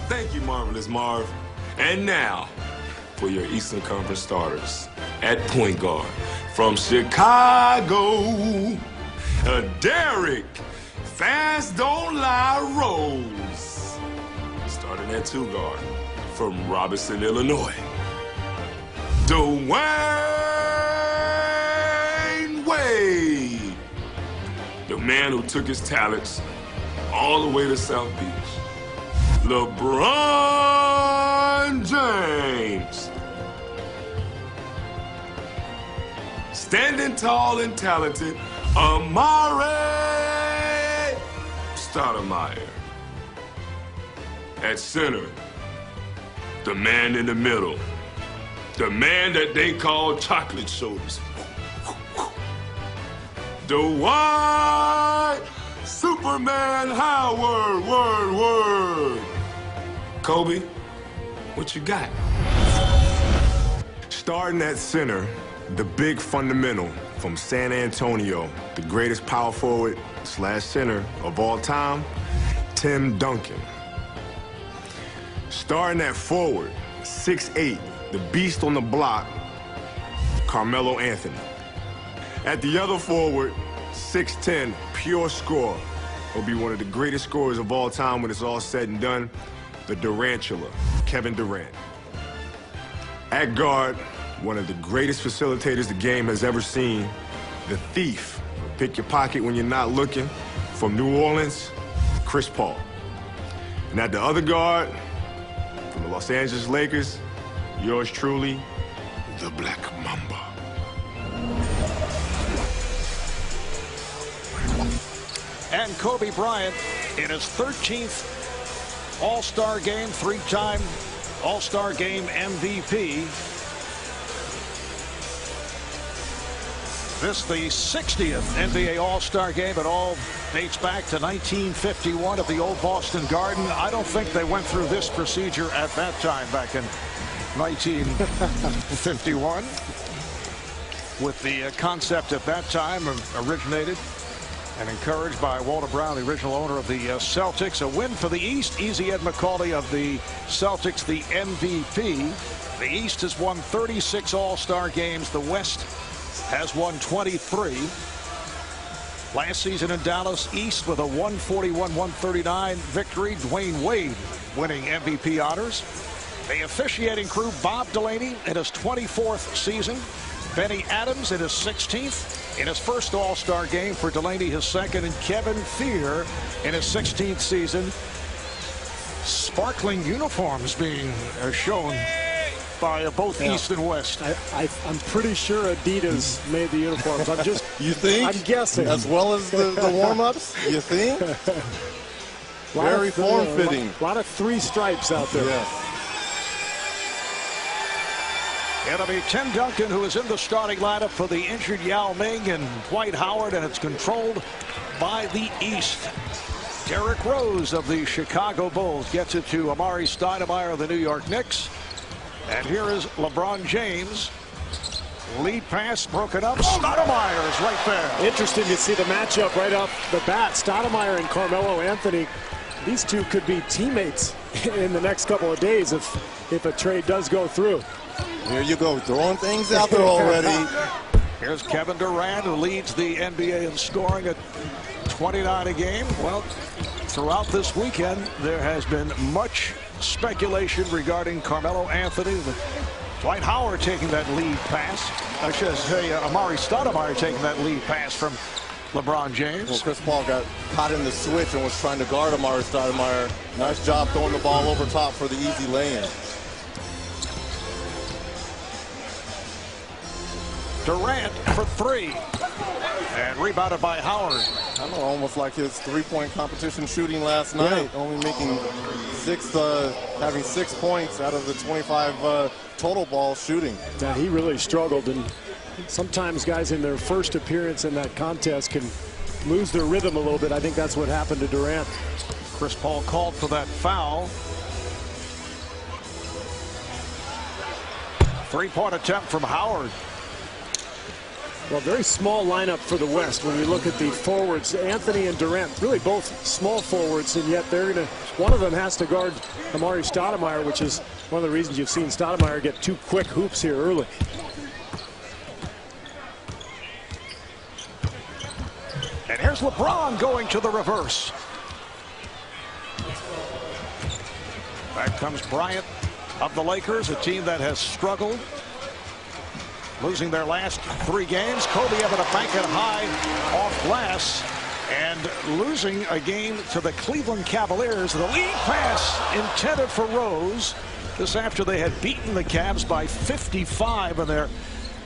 Thank you, Marvelous Marv. And now, for your Eastern Conference starters. At point guard, from Chicago, Derek Fast Don't Lie Rose. Starting at two guard, from Robinson, Illinois, Dwayne Wade. The man who took his talents all the way to South Beach. LeBron James. Standing tall and talented, Amari Stoudemire. At center, the man in the middle. The man that they call chocolate shoulders. Dwight Superman Howard, word. Kobe, what you got? Starting at center, the big fundamental from San Antonio, the greatest power forward / center of all time, Tim Duncan. Starting at forward, 6'8", the beast on the block, Carmelo Anthony. At the other forward, 6'10", pure scorer. Will be one of the greatest scorers of all time when it's all said and done, the Durantula, Kevin Durant. At guard, one of the greatest facilitators the game has ever seen, the thief. Pick your pocket when you're not looking, from New Orleans, Chris Paul. And at the other guard, from the Los Angeles Lakers, yours truly, the Black Mamba. And Kobe Bryant in his 13th All-Star game, three-time All-Star game MVP. This the 60th NBA All-Star game. It all dates back to 1951 at the old Boston Garden. I don't think they went through this procedure at that time back in 1951. With the concept at that time originated and encouraged by Walter Brown, the original owner of the Celtics. A win for the East. Easy Ed Macaulay of the Celtics, the MVP. The East has won 36 All-Star games. The West has won 23. Last season in Dallas, East with a 141-139 victory. Dwayne Wade winning MVP honors. The officiating crew, Bob Delaney in his 24th season. Benny Adams in his 16th. In his first All-Star game, for Delaney his second, and Kevin Fear in his 16th season. Sparkling uniforms being shown by both East and West. I'm pretty sure Adidas made the uniforms. I'm just you think? I'm guessing. As well as the warm-ups, you think? Very form-fitting. A lot of three stripes out there. Yeah. It'll be Tim Duncan, who is in the starting lineup for the injured Yao Ming and Dwight Howard, and it's controlled by the East. Derrick Rose of the Chicago Bulls gets it to Amari Stoudemire of the New York Knicks. And here is LeBron James. Lead pass broken up. Stoudemire is right there. Interesting to see the matchup right off the bat. Stoudemire and Carmelo Anthony. These two could be teammates in the next couple of days if a trade does go through. Here you go, throwing things out there already. Here's Kevin Durant, who leads the NBA in scoring at 29 a game. Well, throughout this weekend, there has been much speculation regarding Carmelo Anthony. Dwight Howard taking that lead pass. I should say Amari Stoudemire taking that lead pass from LeBron James. Well, Chris Paul got caught in the switch and was trying to guard Amari Stoudemire. Nice job throwing the ball over top for the easy lay-in. Durant for three. And rebounded by Howard. I know, almost like his three-point competition shooting last night. Yeah. Only making having 6 points out of the 25 total ball shooting. Yeah, he really struggled, and sometimes guys in their first appearance in that contest can lose their rhythm a little bit. I think that's what happened to Durant. Chris Paul called for that foul. Three-point attempt from Howard. Well, very small lineup for the West when we look at the forwards. Anthony and Durant, really both small forwards, and yet one of them has to guard Amari Stoudemire, which is one of the reasons you've seen Stoudemire get 2 quick hoops here early. And here's LeBron going to the reverse. Back comes Bryant of the Lakers, a team that has struggled, losing their last 3 games. Kobe able to bank it high off glass and losing a game to the Cleveland Cavaliers. The lead pass intended for Rose. This after they had beaten the Cavs by 55 in their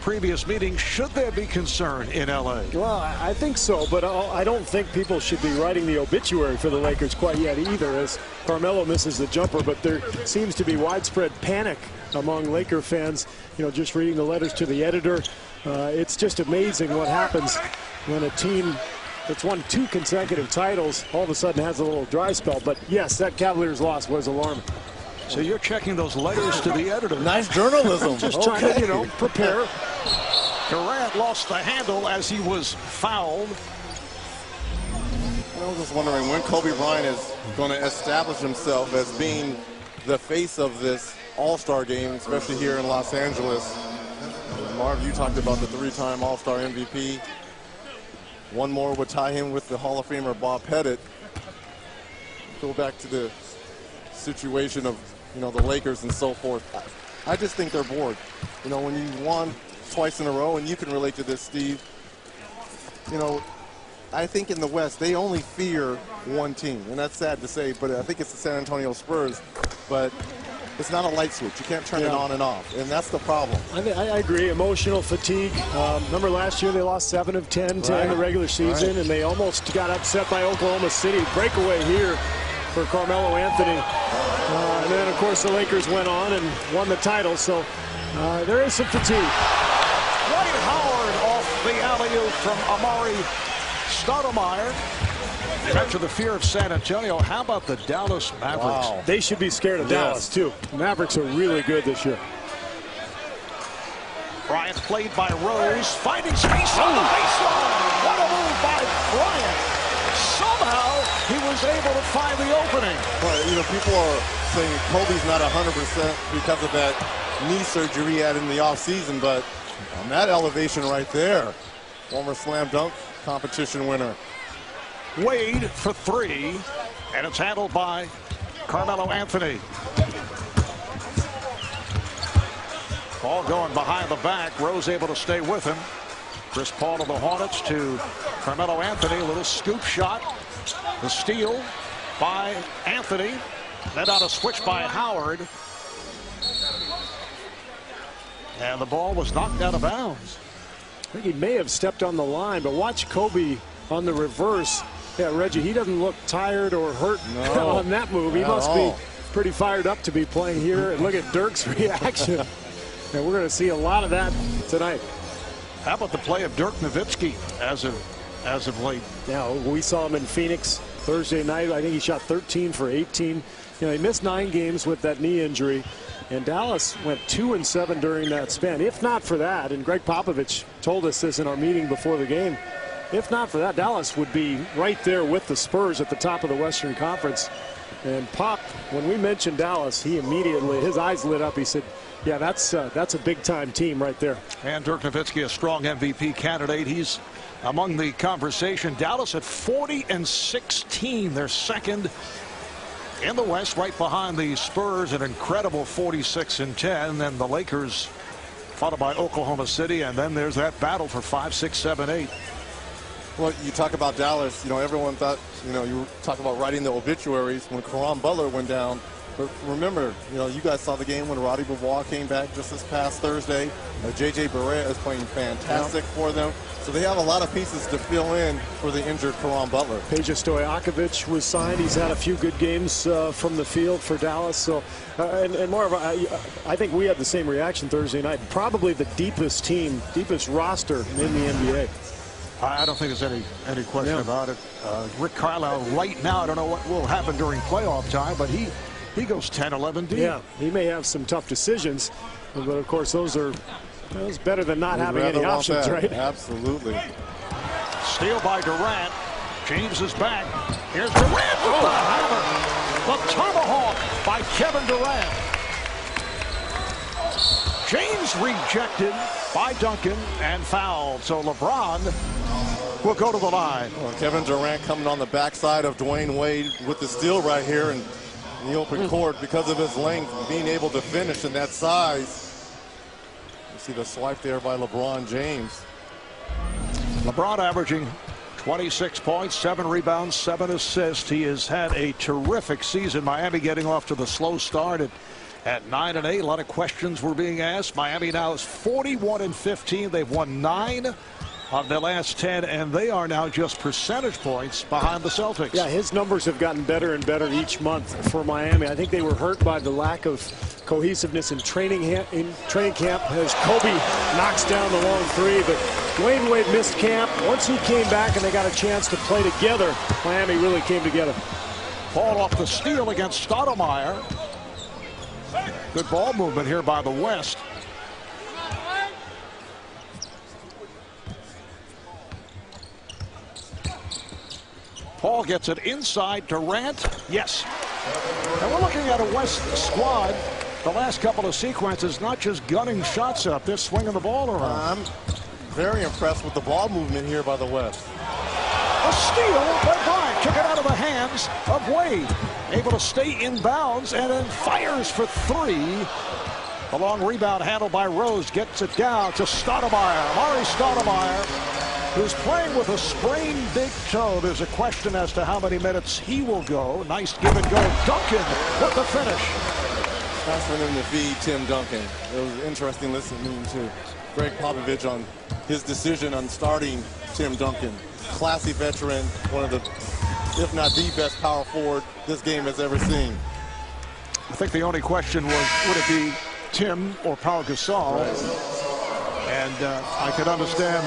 previous meeting. Should there be concern in LA? Well, I think so, but I don't think people should be writing the obituary for the Lakers quite yet either, as Carmelo misses the jumper. But there seems to be widespread panic among Laker fans. You know, just reading the letters to the editor, it's just amazing what happens when a team that's won 2 consecutive titles all of a sudden has a little dry spell. But yes, that Cavaliers loss was alarming. So you're checking those letters to the editor. Nice journalism. Just trying to, you know, prepare. Durant lost the handle as he was fouled. I was just wondering when Kobe Bryant is going to establish himself as being the face of this All-Star game, especially here in Los Angeles. Marv, you talked about the 3-time All-Star MVP. One more would tie him with the Hall of Famer Bob Pettit. Go back to the situation of, you know, the Lakers and so forth. I just think they're bored. You know, when you won twice in a row, and you can relate to this, Steve, you know, I think in the West, they only fear one team. And that's sad to say, but I think it's the San Antonio Spurs. But it's not a light switch. You can't turn it on and off. And that's the problem. I agree. Emotional fatigue. Remember last year they lost 7 of 10 to end the regular season, and they almost got upset by Oklahoma City. Breakaway here for Carmelo Anthony. And then, of course, the Lakers went on and won the title. So there is some fatigue. Dwight Howard off the alley-oop from Amari Stoudemire. Back to the fear of San Antonio. How about the Dallas Mavericks? Wow. They should be scared of Dallas, too. Mavericks are really good this year. Bryant played by Rose, finding space on the baseline. What a move by Bryant. Somehow he was able to find the opening. Well, you know, people are saying Kobe's not 100% because of that knee surgery he had in the offseason, but on that elevation right there, former slam dunk competition winner. Wade for 3, and it's handled by Carmelo Anthony. Ball going behind the back. Rose able to stay with him. Chris Paul of the Hornets to Carmelo Anthony. A little scoop shot. The steal by Anthony. Then on a switch by Howard. And the ball was knocked out of bounds. I think he may have stepped on the line, but watch Kobe on the reverse. Yeah, Reggie, he doesn't look tired or hurt on that move. He must be pretty fired up to be playing here. And look at Dirk's reaction. And we're going to see a lot of that tonight. How about the play of Dirk Nowitzki as of late? Yeah, we saw him in Phoenix Thursday night. I think he shot 13 for 18. You know, he missed 9 games with that knee injury. And Dallas went 2-7 during that span. If not for that, and Greg Popovich told us this in our meeting before the game, if not for that, Dallas would be right there with the Spurs at the top of the Western Conference. And Pop, when we mentioned Dallas, he immediately, his eyes lit up. He said, yeah, that's a big-time team right there. And Dirk Nowitzki, a strong MVP candidate. He's among the conversation. Dallas at 40-16. They're second in the West, right behind the Spurs, an incredible 46-10. Then the Lakers, followed by Oklahoma City, and then there's that battle for 5, 6, 7, 8. Well, you talk about Dallas, you know, everyone thought, you know, you talk about writing the obituaries when Caron Butler went down. But remember, you know, you guys saw the game when Roddy Beaubois came back just this past Thursday. J.J. Barea is playing fantastic for them. So they have a lot of pieces to fill in for the injured Caron Butler. Peja Stojakovic was signed. He's had a few good games from the field for Dallas. So, and more of I think we had the same reaction Thursday night. Probably the deepest team, deepest roster in the NBA. I don't think there's any question about it. Rick Carlisle right now, I don't know what will happen during playoff time, but he goes 10-11 deep. Yeah, he may have some tough decisions, but of course those are It was better than not having any options, right? Absolutely. Steal by Durant. James is back. Here's Durant with the hammer. The tomahawk by Kevin Durant. James rejected by Duncan and fouled. So LeBron will go to the line. Well, Kevin Durant coming on the backside of Dwayne Wade with the steal right here in the open court because of his length, being able to finish in that size. You see the swipe there by LeBron James. LeBron averaging 26 points, 7 rebounds, 7 assists. He has had a terrific season. Miami getting off to the slow start at 9-8. A lot of questions were being asked. Miami now is 41-15. They've won 9 of their last 10, and they are now just percentage points behind the Celtics. Yeah, his numbers have gotten better and better each month for Miami. I think they were hurt by the lack of cohesiveness in training camp as Kobe knocks down the long three, but Dwayne Wade missed camp. Once he came back and they got a chance to play together, Miami really came together. Paul off the steal against Stoudemire. Good ball movement here by the West. Paul gets it inside. Durant, yes. And we're looking at a West squad. The last couple of sequences, not just gunning shots up, they're swinging the ball around. I'm very impressed with the ball movement here by the West. A steal by Bryant. Took it out of the hands of Wade. Able to stay in bounds and then fires for 3. A long rebound handled by Rose. Gets it down to Stoudemire. Amari Stoudemire, who's playing with a sprained big toe. There's a question as to how many minutes he will go. Nice give and go. Duncan with the finish. Nice for them to feed Tim Duncan. It was interesting listening to Greg Popovich on his decision on starting Tim Duncan. Classy veteran, one of the, if not the best power forward this game has ever seen. I think the only question was, would it be Tim or Pau Gasol? Right. And I could understand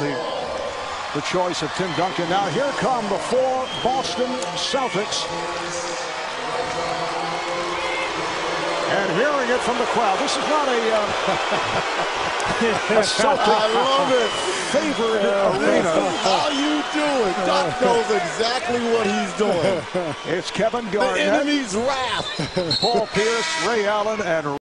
the choice of Tim Duncan. Now here come the 4 Boston Celtics. And hearing it from the crowd, this is not a Celtic favorite arena. How you doing? Doc knows exactly what he's doing. It's Kevin Garnett, the enemy's wrath. Paul Pierce, Ray Allen, and